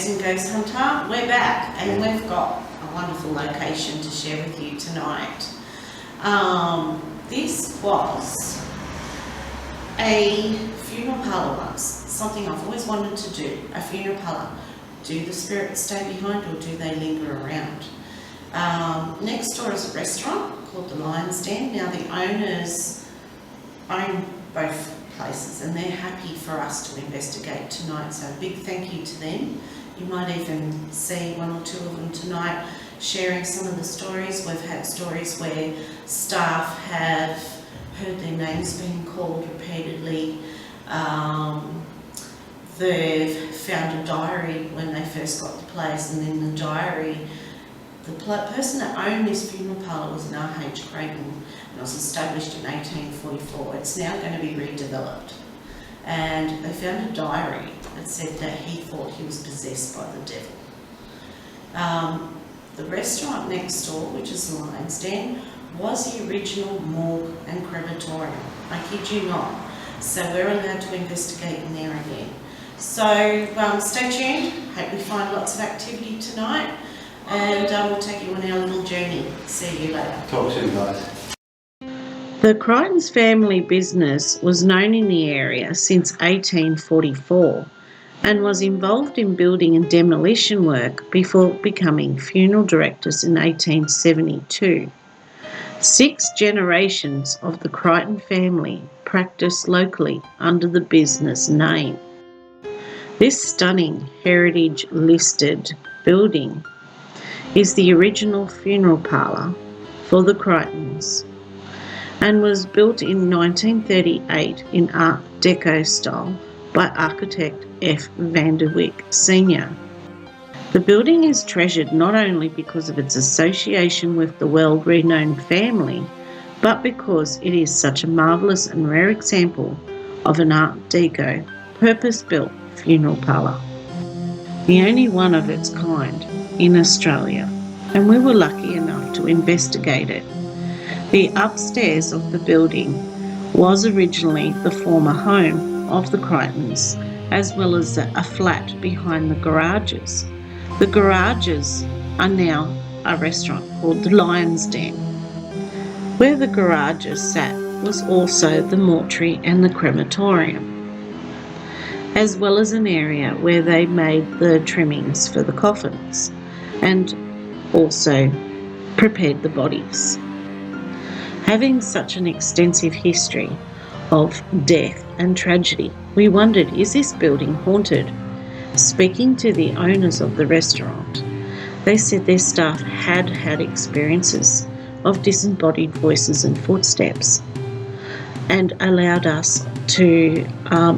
Amazing Ghost Hunter. We're back and we've got a wonderful location to share with you tonight. This was a funeral parlour once, something I've always wanted to do, a funeral parlour. Do the spirits stay behind or do they linger around? Next door is a restaurant called the Lion's Den. Now the owners own both places and they're happy for us to investigate tonight, so a big thank you to them. You might even see one or two of them tonight sharing some of the stories. We've had stories where staff have heard their names being called repeatedly. They've found a diary when they first got the place, and in the diary the person that owned this funeral parlour was an R.H. Creighton, and it was established in 1844. It's now going to be redeveloped. And they found a diary that said that he thought he was possessed by the devil. The restaurant next door, which is the Lion's Den, was the original morgue and crematorium. I kid you not. So we're allowed to investigate in there again. So stay tuned. Hope we find lots of activity tonight. And we'll take you on our little journey. See you later. Talk soon, guys. The Crichton's family business was known in the area since 1844 and was involved in building and demolition work before becoming funeral directors in 1872. 6 generations of the Crichton family practiced locally under the business name. This stunning heritage-listed building is the original funeral parlour for the Crichtons and was built in 1938 in Art Deco style by architect F. Vanderwyck Sr. The building is treasured not only because of its association with the world-renowned family, but because it is such a marvellous and rare example of an Art Deco purpose-built funeral parlour. The only one of its kind in Australia, and we were lucky enough to investigate it. The upstairs of the building was originally the former home of the Crichtons, as well as a flat behind the garages. The garages are now a restaurant called the Lion's Den. Where the garages sat was also the mortuary and the crematorium, as well as an area where they made the trimmings for the coffins and also prepared the bodies. Having such an extensive history of death and tragedy, we wondered, is this building haunted? Speaking to the owners of the restaurant, they said their staff had experiences of disembodied voices and footsteps and allowed us to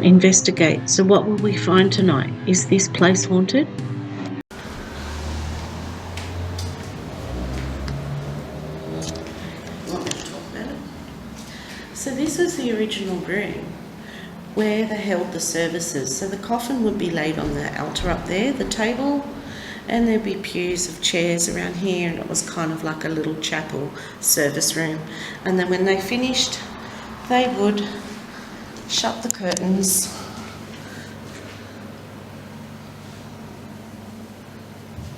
investigate. So what will we find tonight? Is this place haunted? So this is the original room where they held the services. So the coffin would be laid on the altar up there, the table, and there'd be pews of chairs around here, and it was kind of like a little chapel service room. And then when they finished, they would shut the curtains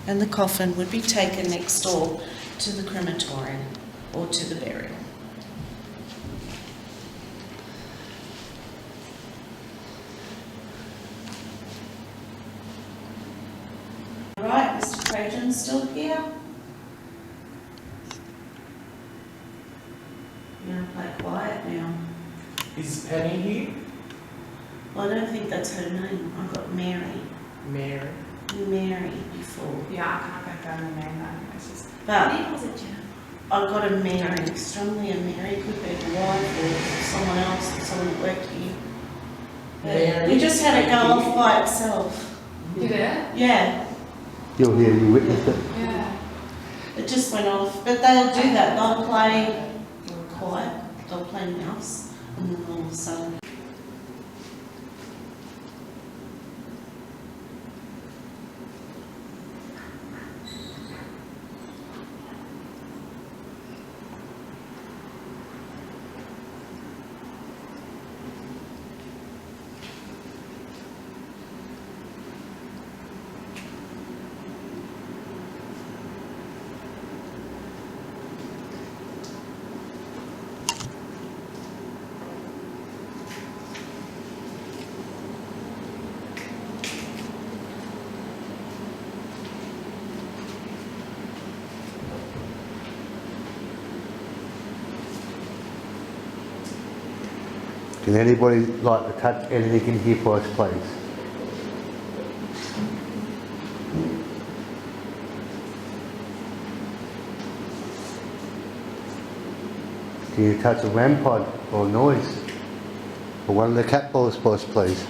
and the coffin would be taken next door to the crematorium or to the burial. Right, Mr. Creighton's still here. You're going to play quiet now. Is Penny here? Well, I don't think that's her name. I got Mary. Mary. Mary before. Yeah, I can't confirm the name though. It's just. But Maybe was it Jennifer? I got a Mary, strongly a Mary, could be a wife or someone else, someone that worked here. Mary. We just had it go off by itself. Did it? Yeah, You're here, you witnessed it. Yeah. it just went off. But they'll do that. They'll play quiet. They'll play mouse, and then all of a sudden. Can anybody like to touch anything in here for us, please? Can you touch a REM pod or noise? Or one of the cat balls for us, please?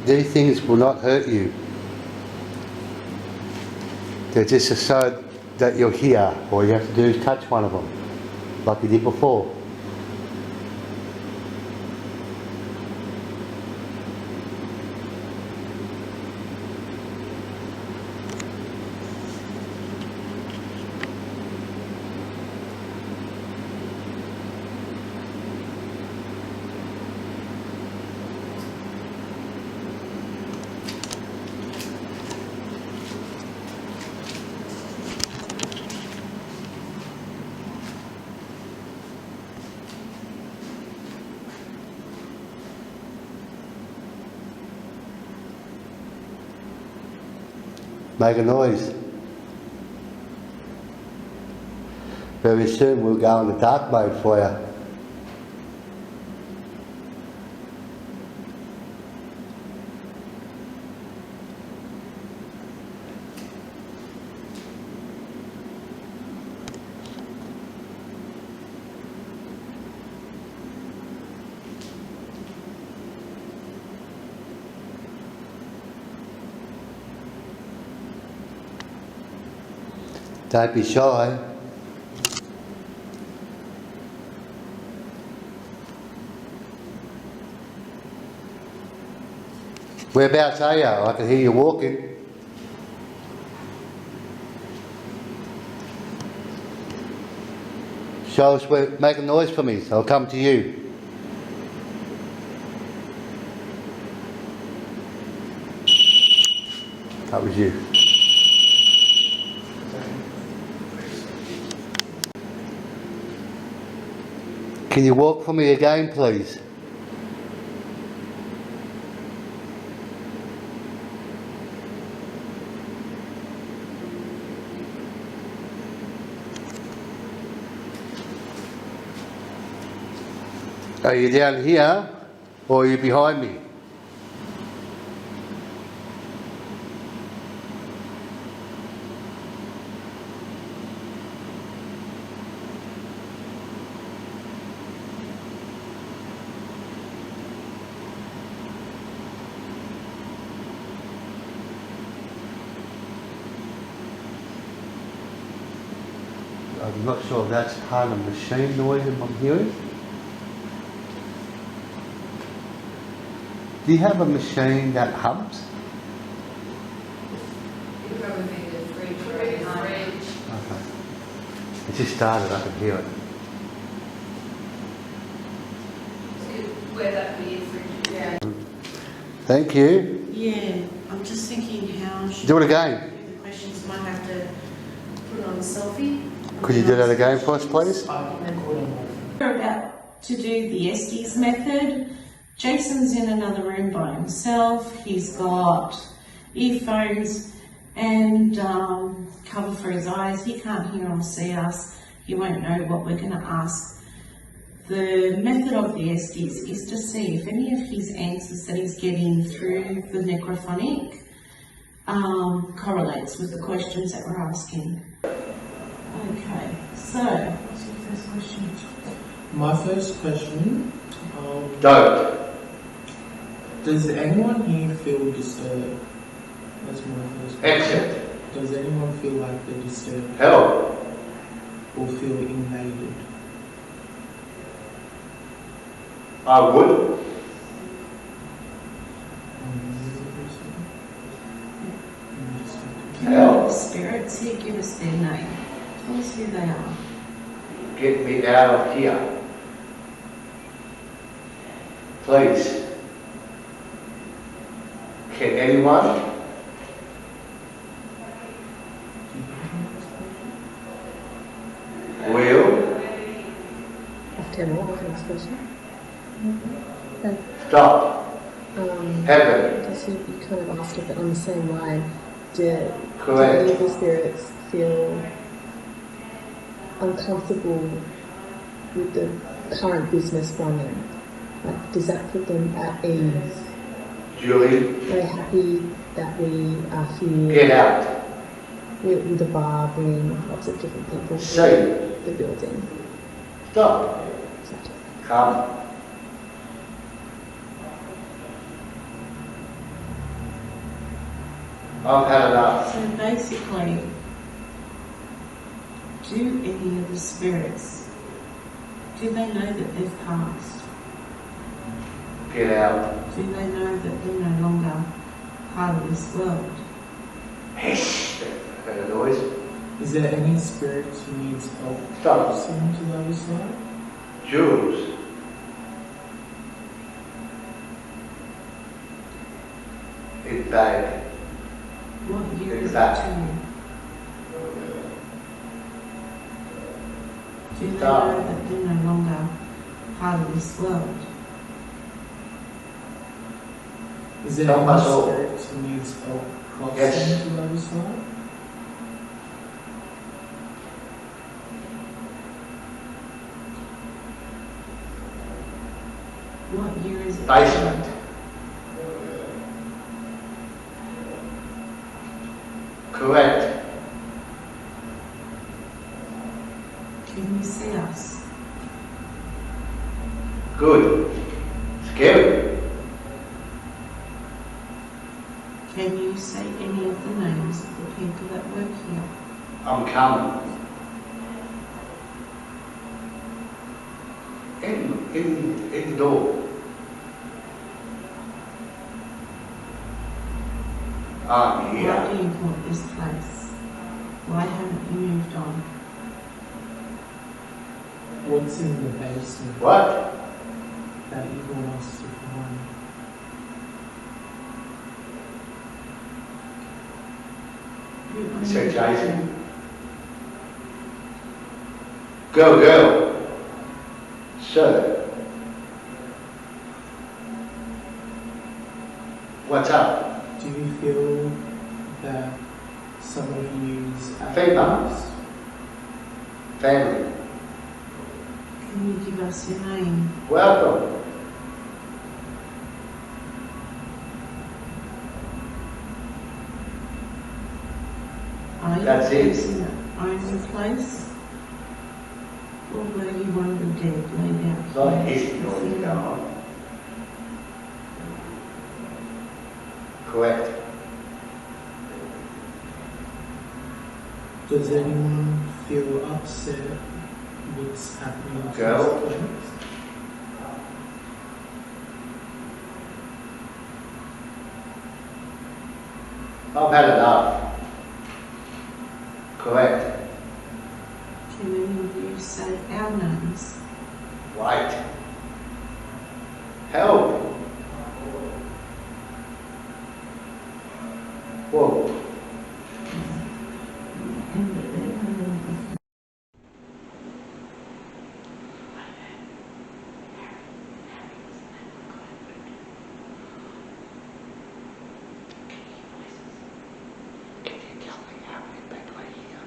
These things will not hurt you. They're just to show that you're here. All you have to do is touch one of them, like you did before. Make a noise. Very soon we'll go into dark mode for you. Don't be shy. Whereabouts are you? I can hear you walking. Show us where, make a noise for me, so I'll come to you. That was you. Can you walk for me again, please? Are you down here or are you behind me? I'm not sure if that's part of the machine noise I'm hearing. Do you have a machine that hums? You probably think it's fridge right behind. Okay. It just started, I can hear it. Where that weird fridge. Yeah. Thank you. Yeah, I'm just thinking how should Do it again. the questions might have to put on a selfie. Could you do that again for us, please? We're about to do the Estes method. Jason's in another room by himself. He's got earphones and cover for his eyes. He can't hear or see us. He won't know what we're going to ask. The method of the Estes is to see if any of his answers that he's getting through the Neophonic correlates with the questions that we're asking. Okay, so what's your first question? My first question, Don't. does anyone here feel disturbed? That's my first question. Exit. Does anyone feel like they're disturbed Help. or feel invaded? I would. Can Help. the spirits here give us their name? Tell us who they are. Get me out of here. Please. Can anyone? Will? question. Stop. Heaven. I guess you kind of asked a bit on the same line. Do Correct. any of the spirits feel uncomfortable with the current business running? Like, does that put them at ease? Julie, Are they happy that we are here get out. with a bar, bringing lots of different people Say. to the building? Stop. Exactly. Come. I've had enough. So basically, do any of the spirits, do they know that they've passed? Get out. Do they know that they're no longer part of this world? Heard a noise? Is there any spirit who needs help Stop. crossing to the other side? Jules. It's bad. What year It's is it that. to you? Do they Stop. know that they're no longer part of this world? Is there Help any us all. spirit who needs help crossing Yes. to the other side? What year is it? Basement. Correct. Can you see us? Good. Scary. Can you say any of the names of the people that work here? I'm coming. In the door. I'm Why here. do you want this place? Why haven't you moved on? What's in the basement What? that you want us to find? You only Sir know. Jason. Go. Sir. What's up? Do you feel that some of you's at Favor. risk? Family. Can you give us your name? Welcome. Are you That's the it. person that owns the place? Or were you one of the dead laid out It's not here? his noise going on. Correct. Does anyone feel upset what's happening to Girl? this place? I've had enough. Correct. Can any of you say our names? Right. Help. Whoa. Can you tell me how many people are here?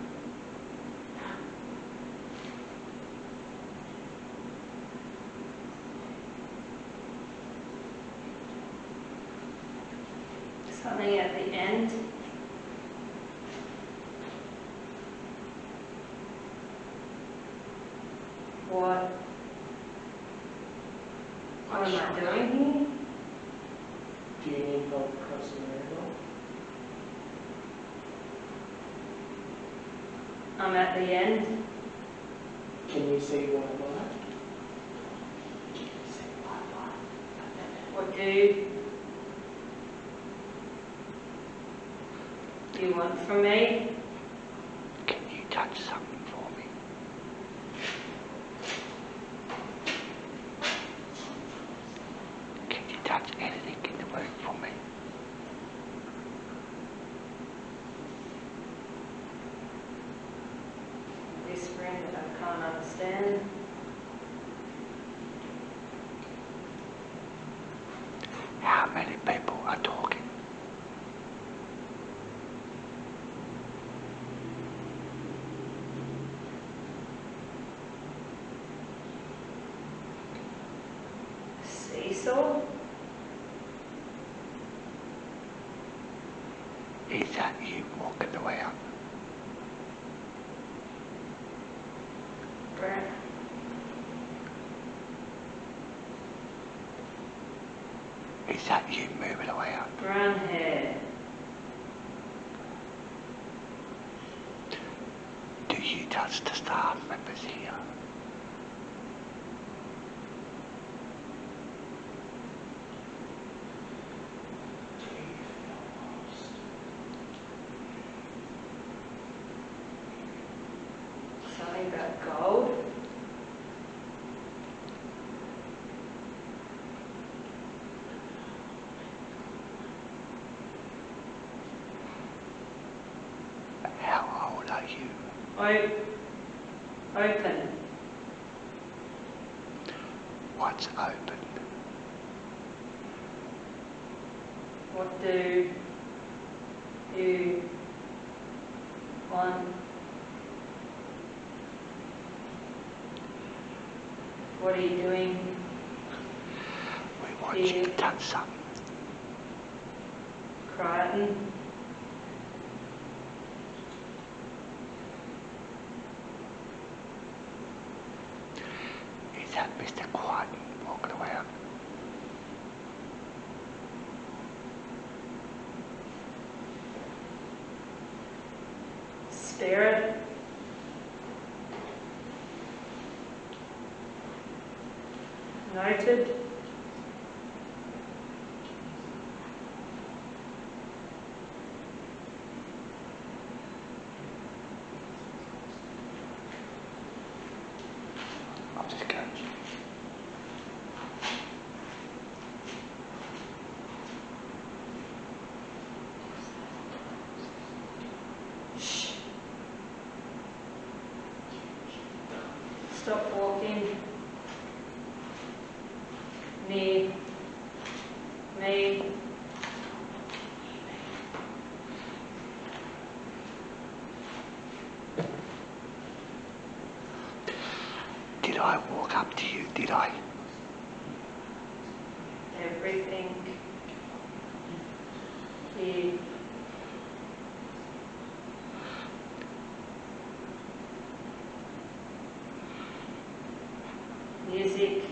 Something at the end. What? What am I doing here? Do you need help crossing over? I'm at the end. Can you see what light? What do you want from me? Can you touch something for me? Can you touch anything in the room for me? Whispering that I can't understand. are talking. Seesaw? Is that you walking around? Brown. Is that you moving around? Brown hair. Do you touch the staff members here? Something about gold. How old are you? Open. What's open? What do you want? What are you doing? We want you to touch something. Crichton? Is that Mr. Crichton walking around? Spirit? Noted. I'll just go. Stop walking near me. Did I walk up to you, did I? Everything here. Music.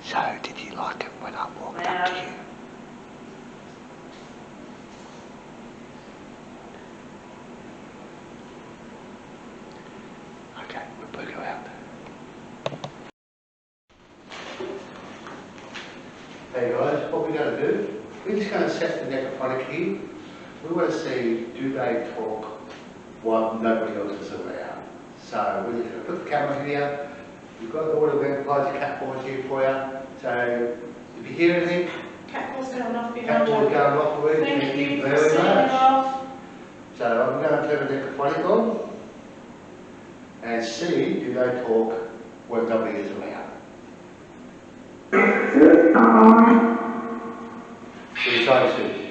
So, did you like it when I walked up to you? Okay, we'll book around. Hey guys, what we're going to do, we're just going to set the Neophonic here. We want to see, do they talk while nobody else is around? So we're just going to put the camera here. We've got all the vampires, cat boys here for you. So if you hear anything, Cat ball's going off cat behind boys you. going off with. Thank you for very setting it much. off. So I'm going to turn the Neophonic on and see, do they talk when nobody is around? We try to.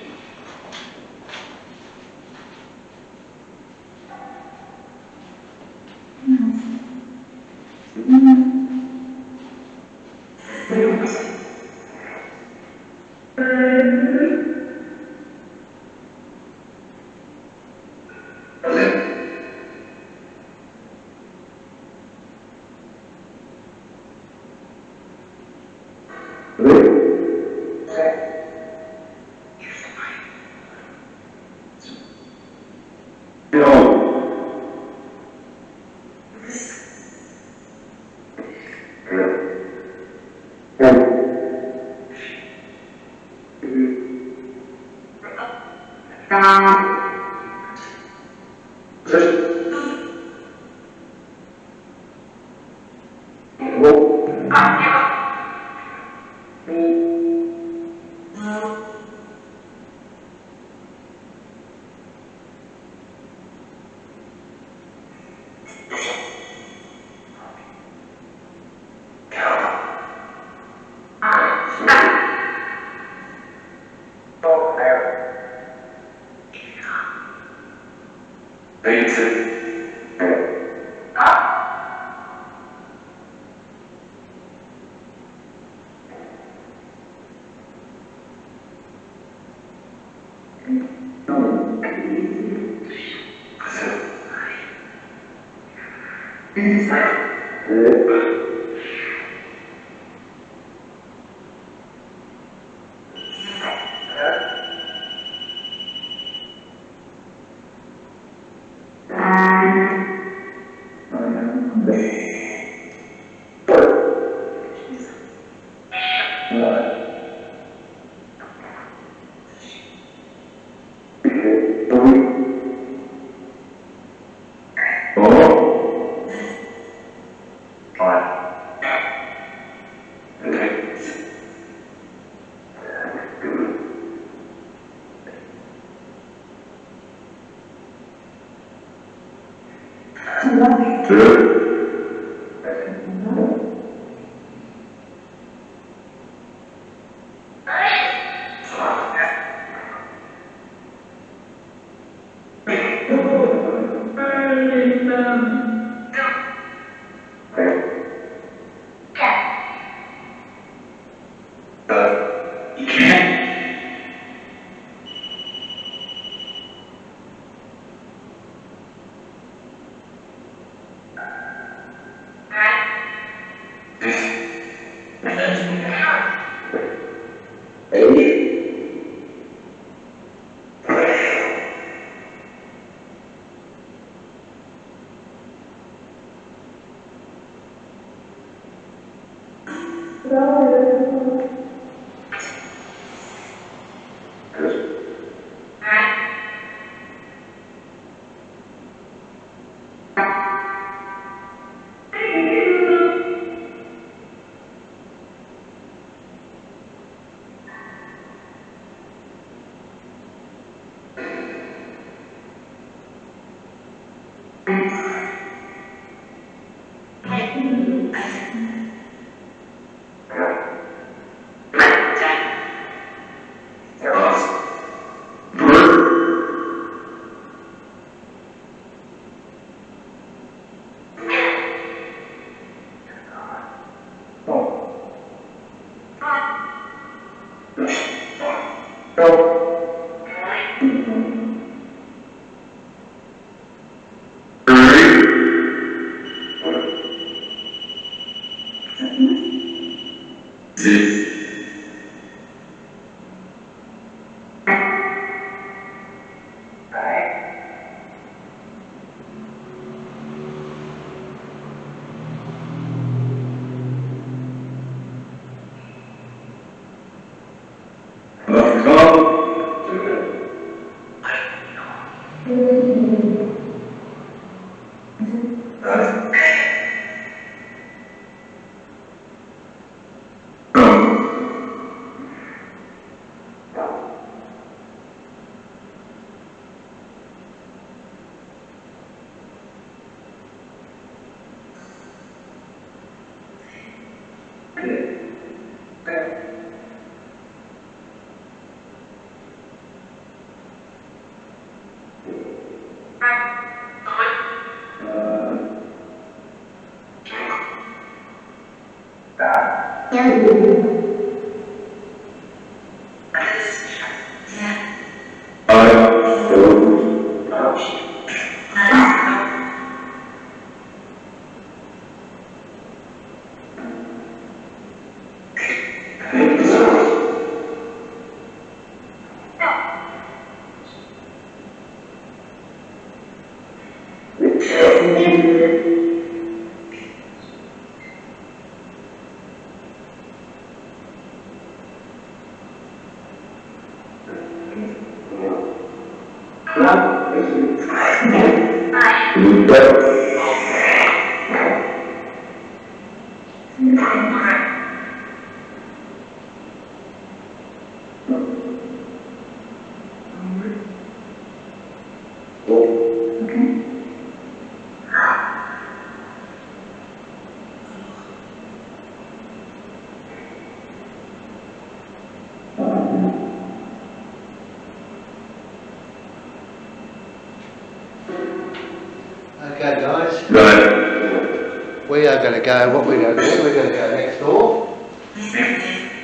are going to go, what we're going to do, we're going to go next door.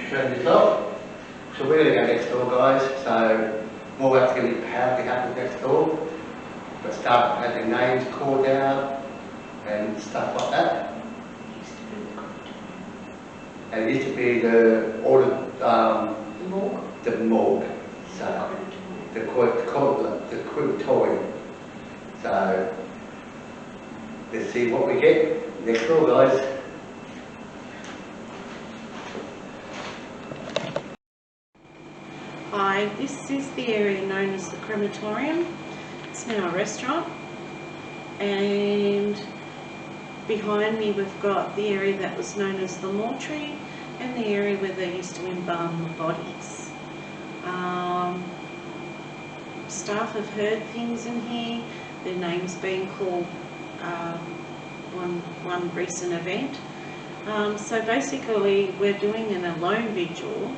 Turn this off. So we're going to go next door, guys. So more we have to get power to happen next door. But start having names called out and stuff like that. And it used to be the Morgue. the morgue. So the crematorium. So let's see what we get next door, guys. Hi, this is the area known as the Crematorium. It's now a restaurant, and behind me we've got the area that was known as the mortuary and the area where they used to embalm the bodies. Staff have heard things in here, their names being called, one recent event. So basically we're doing an alone vigil,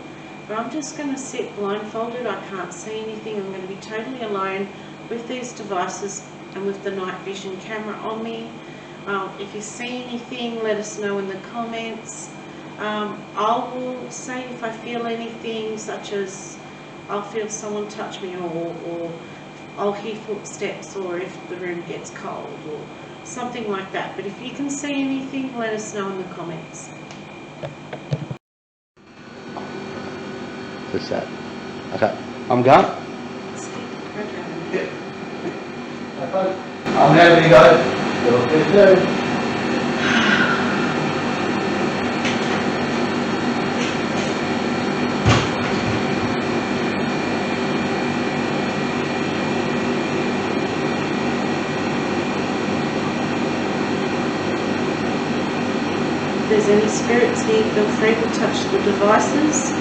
but I'm just going to sit blindfolded. I can't see anything. I'm going to be totally alone with these devices and with the night vision camera on me. If you see anything, let us know in the comments. I will say if I feel anything, such as I'll feel someone touch me, or I'll hear footsteps, or if the room gets cold or something like that. But if you can see anything, let us know in the comments. What's that? Okay, I'm gone. Okay. I'm happy to go. Yes, sir. If there's any spirits here, feel free to touch the devices.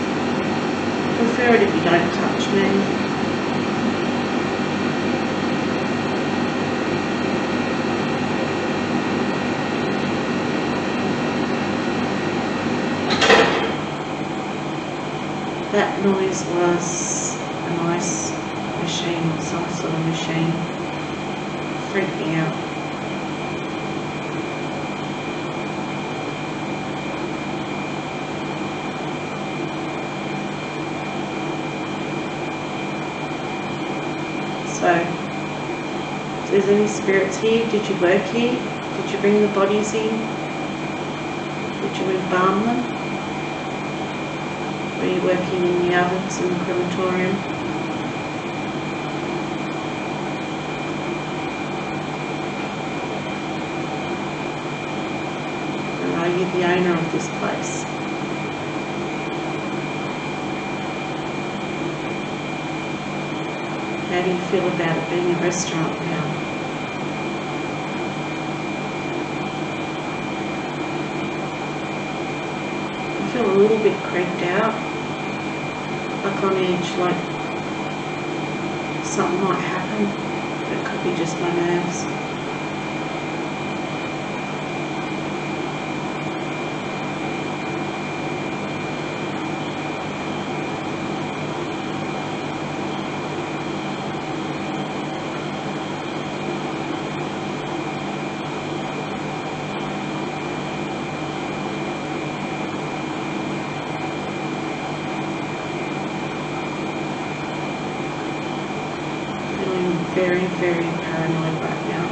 Prefer it if you don't touch me. That noise was an ice machine or some sort of machine. Freaked me out. So, if there's any spirits here, did you work here? Did you bring the bodies in? Did you embalm them? Were you working in the ovens in the crematorium? And are you the owner of this place? How do you feel about it being a restaurant now? I feel a little bit creeped out, like on edge, like something might happen, but it could be just my nerves. Very, very paranoid right now.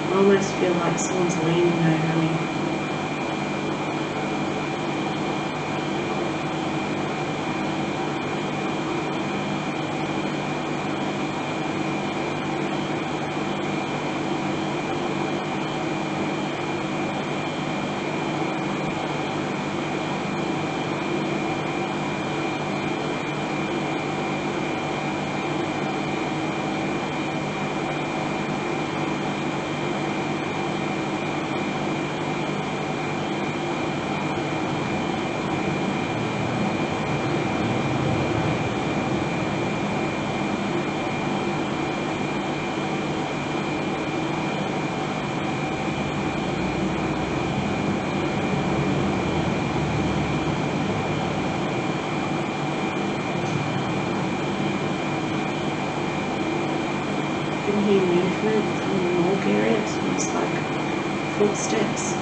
I almost feel like someone's leaning over me. hear movement from the morgue area. It's almost like footsteps.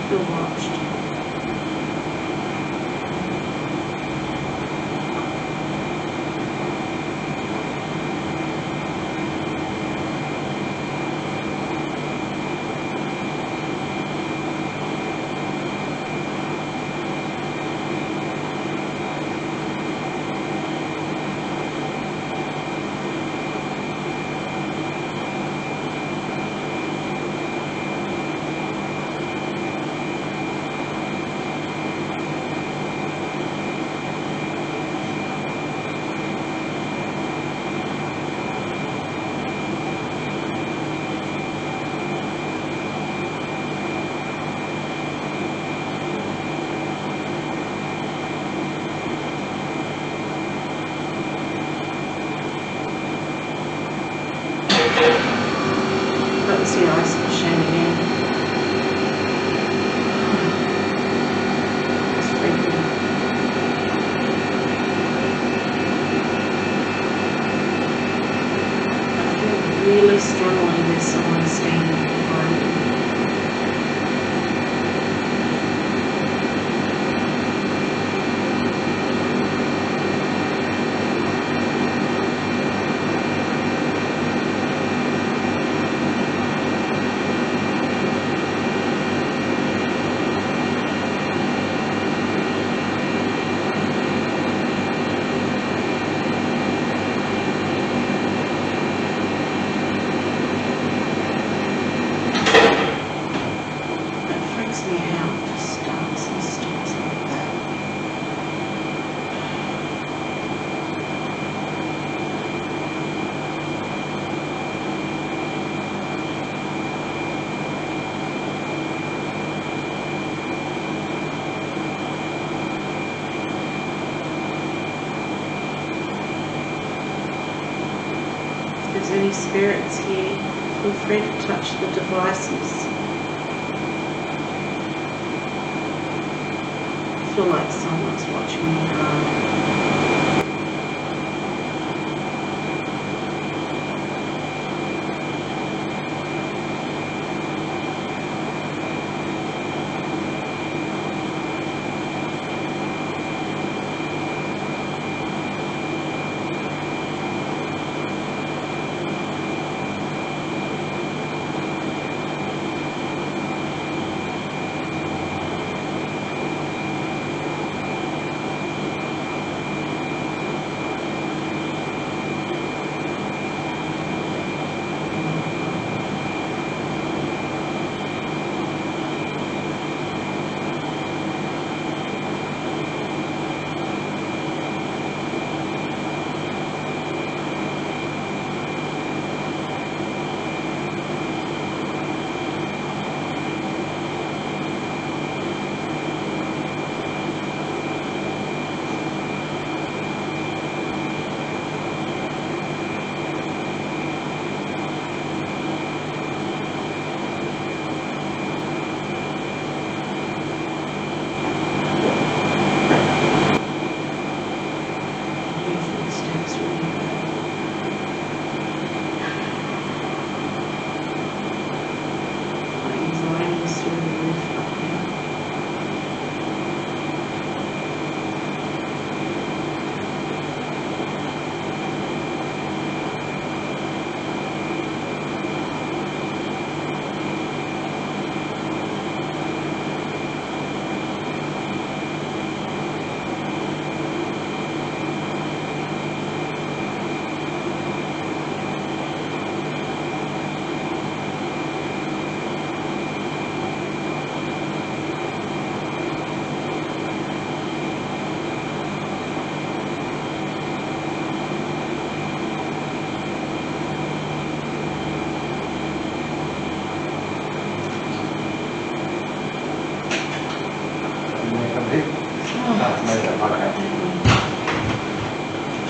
Feel watched. That was the ice machine again. It's freaking out. I feel really strongly there's someone standing behind me. Me out, just starts and stops like that. If there's any spirits here, feel free to touch the devices. I feel like someone's watching me hard.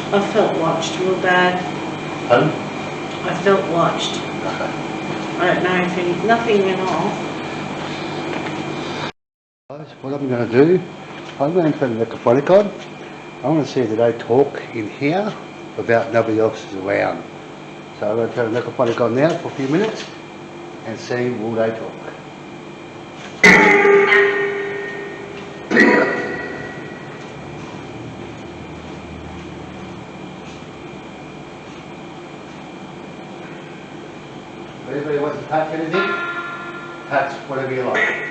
I felt watched real bad. Pardon? I felt watched. Okay. I don't know if nothing went off. Guys, what I'm going to do I'm going to turn the necrophonic on. I want to see that they talk in here about nobody else is around. So I'm going to turn the necrophonic on now for a few minutes and see will they talk. If anybody wants to touch anything, touch whatever you like.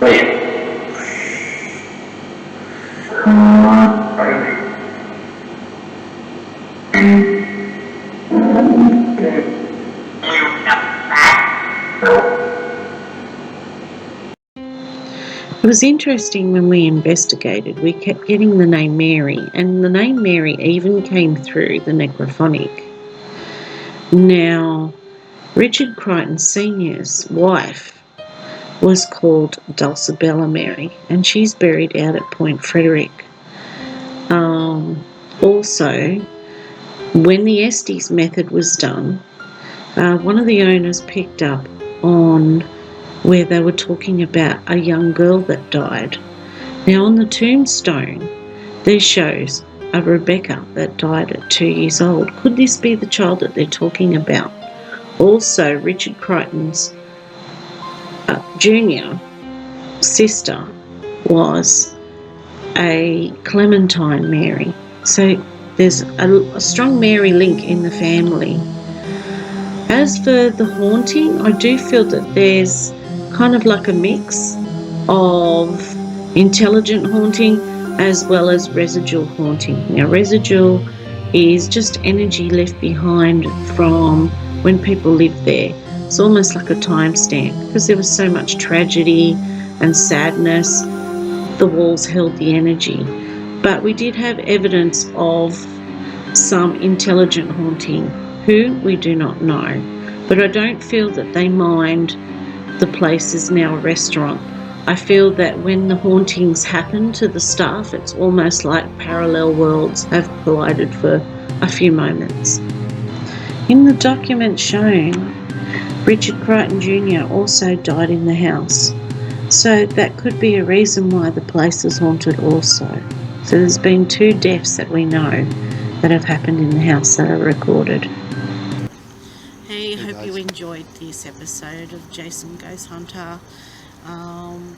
It was interesting when we investigated, we kept getting the name Mary, and the name Mary even came through the necrophonic. Now, Richard Crichton Sr.'s wife was called Dulcibella Mary, and she's buried out at Point Frederick. Also, when the Estes method was done, one of the owners picked up on where they were talking about a young girl that died. Now, on the tombstone, there shows a Rebecca that died at 2 years old. Could this be the child that they're talking about? Also, Richard Crichton's junior sister was a Clementine Mary. So there's a strong Mary link in the family. As for the haunting, I do feel that there's kind of like a mix of intelligent haunting as well as residual haunting. Now, residual is just energy left behind from when people lived there. It's almost like a timestamp because there was so much tragedy and sadness. The walls held the energy. But we did have evidence of some intelligent haunting. Who, we do not know. But I don't feel that they mind the place is now a restaurant. I feel that when the hauntings happen to the staff, it's almost like parallel worlds have collided for a few moments. In the document shown, Richard Crichton Jr. also died in the house. So that could be a reason why the place is haunted also. So there's been 2 deaths that we know that have happened in the house that are recorded. Hey, hope you enjoyed this episode of Jason Ghost Hunter.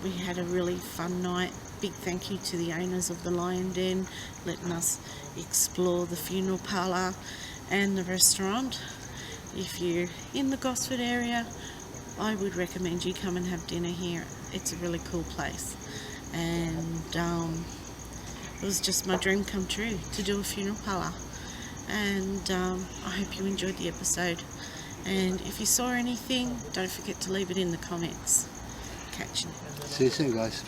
We had a really fun night. Big thank you to the owners of the Lion Den, letting us explore the funeral parlour and the restaurant. If you're in the Gosford area, I would recommend you come and have dinner here. It's a really cool place, and it was just my dream come true to do a funeral parlour. And I hope you enjoyed the episode, and if you saw anything, don't forget to leave it in the comments. Catch you. See you soon, guys.